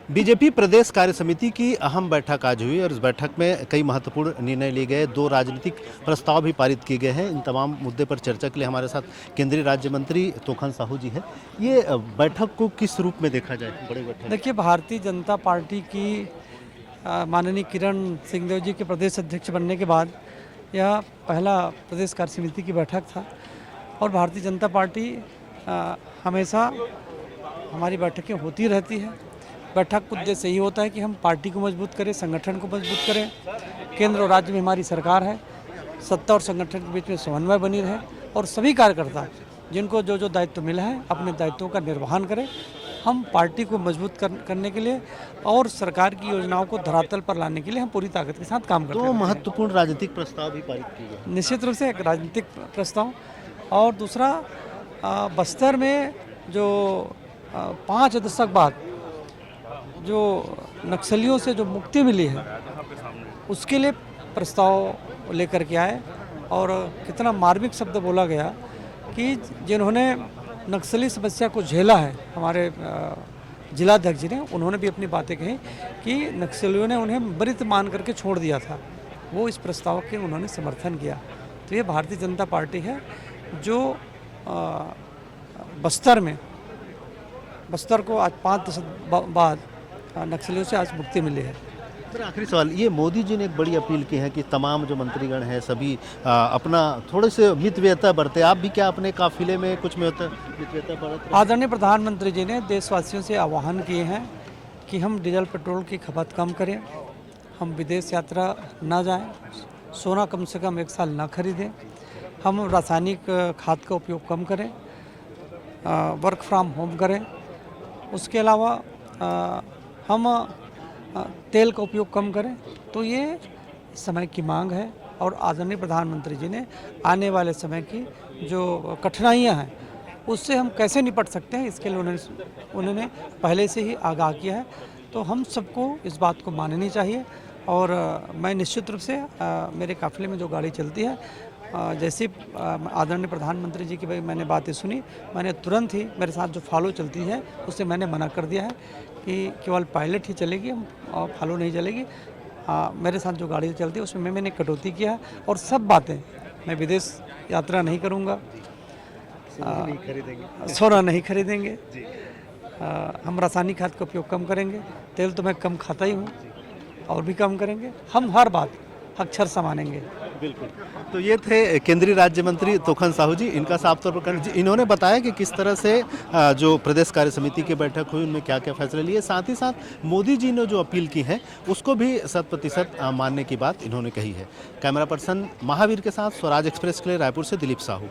BJP प्रदेश कार्य समिति की अहम बैठक आज हुई और इस बैठक में कई महत्वपूर्ण निर्णय लिए गए। 2 राजनीतिक प्रस्ताव भी पारित किए गए हैं। इन तमाम मुद्दे पर चर्चा के लिए हमारे साथ केंद्रीय राज्य मंत्री तोखन साहू जी हैं। ये बैठक को किस रूप में देखा जाए? बड़ी बैठक। देखिए, भारतीय जनता पार्टी की माननीय किरण सिंहदेव जी के प्रदेश अध्यक्ष बनने के बाद यह पहला प्रदेश कार्य समिति की बैठक था और भारतीय जनता पार्टी हमेशा हमारी बैठकें होती रहती है। बैठक का उद्देश्य यही होता है कि हम पार्टी को मजबूत करें, संगठन को मजबूत करें। केंद्र और राज्य में हमारी सरकार है, सत्ता और संगठन के बीच में समन्वय बनी रहे और सभी कार्यकर्ता जिनको जो जो दायित्व मिला है अपने दायित्वों का निर्वहन करें। हम पार्टी को मजबूत करने के लिए और सरकार की योजनाओं को धरातल पर लाने के लिए हम पूरी ताकत के साथ काम करते हैं। 2 महत्वपूर्ण राजनीतिक प्रस्ताव भी पारित किए गए। निश्चित रूप से एक राजनीतिक प्रस्ताव और दूसरा बस्तर में जो 5 दशक बाद जो नक्सलियों से जो मुक्ति मिली है उसके लिए प्रस्ताव लेकर के आए। और कितना मार्मिक शब्द बोला गया कि जिन्होंने नक्सली समस्या को झेला है, हमारे जिलाध्यक्ष जी ने, उन्होंने भी अपनी बातें कही कि नक्सलियों ने उन्हें मृत मान करके छोड़ दिया था। वो इस प्रस्ताव के उन्होंने समर्थन किया। तो ये भारतीय जनता पार्टी है जो बस्तर को आज 5 दशक बाद नक्सलियों से आज मुक्ति मिली है। सर, आखिरी सवाल, ये मोदी जी ने एक बड़ी अपील की है कि तमाम जो मंत्रीगण हैं सभी अपना थोड़े से मितव्ययता बरते। आप भी क्या अपने काफिले में कुछ मितव्ययता बरत? आदरणीय प्रधानमंत्री जी ने देशवासियों से आह्वान किए हैं कि हम डीजल पेट्रोल की खपत कम करें, हम विदेश यात्रा ना जाएं, सोना कम से कम 1 साल ना खरीदें, हम रासायनिक खाद का उपयोग कम करें, वर्क फ्रॉम होम करें। उसके अलावा हम तेल का उपयोग कम करें। तो ये समय की मांग है और आदरणीय प्रधानमंत्री जी ने आने वाले समय की जो कठिनाइयां हैं उससे हम कैसे निपट सकते हैं इसके लिए उन्होंने पहले से ही आगाह किया है। तो हम सबको इस बात को माननी चाहिए और मैं निश्चित रूप से मेरे काफिले में जो गाड़ी चलती है, जैसे आदरणीय प्रधानमंत्री जी की मैंने बातें सुनी, मैंने तुरंत ही मेरे साथ जो फॉलो चलती है उससे मैंने मना कर दिया है कि केवल पायलट ही चलेगी और फॉलो नहीं चलेगी। मेरे साथ जो गाड़ी चलती है उसमें मैंने कटौती किया है और सब बातें, मैं विदेश यात्रा नहीं करूँगा, सोना नहीं खरीदेंगे, हम रासायनिक खाद का उपयोग कम करेंगे, तेल तो मैं कम खाता ही हूँ और भी कम करेंगे। हम हर बात अक्षर मानेंगे। बिल्कुल। तो ये थे केंद्रीय राज्य मंत्री तोखन साहू जी। इनका साफ तौर पर इन्होंने बताया कि किस तरह से जो प्रदेश कार्य समिति की बैठक हुई उनमें क्या क्या फैसले लिए। साथ ही साथ मोदी जी ने जो अपील की है उसको भी 100% मानने की बात इन्होंने कही है। कैमरा पर्सन महावीर के साथ स्वराज एक्सप्रेस के लिए रायपुर से दिलीप साहू।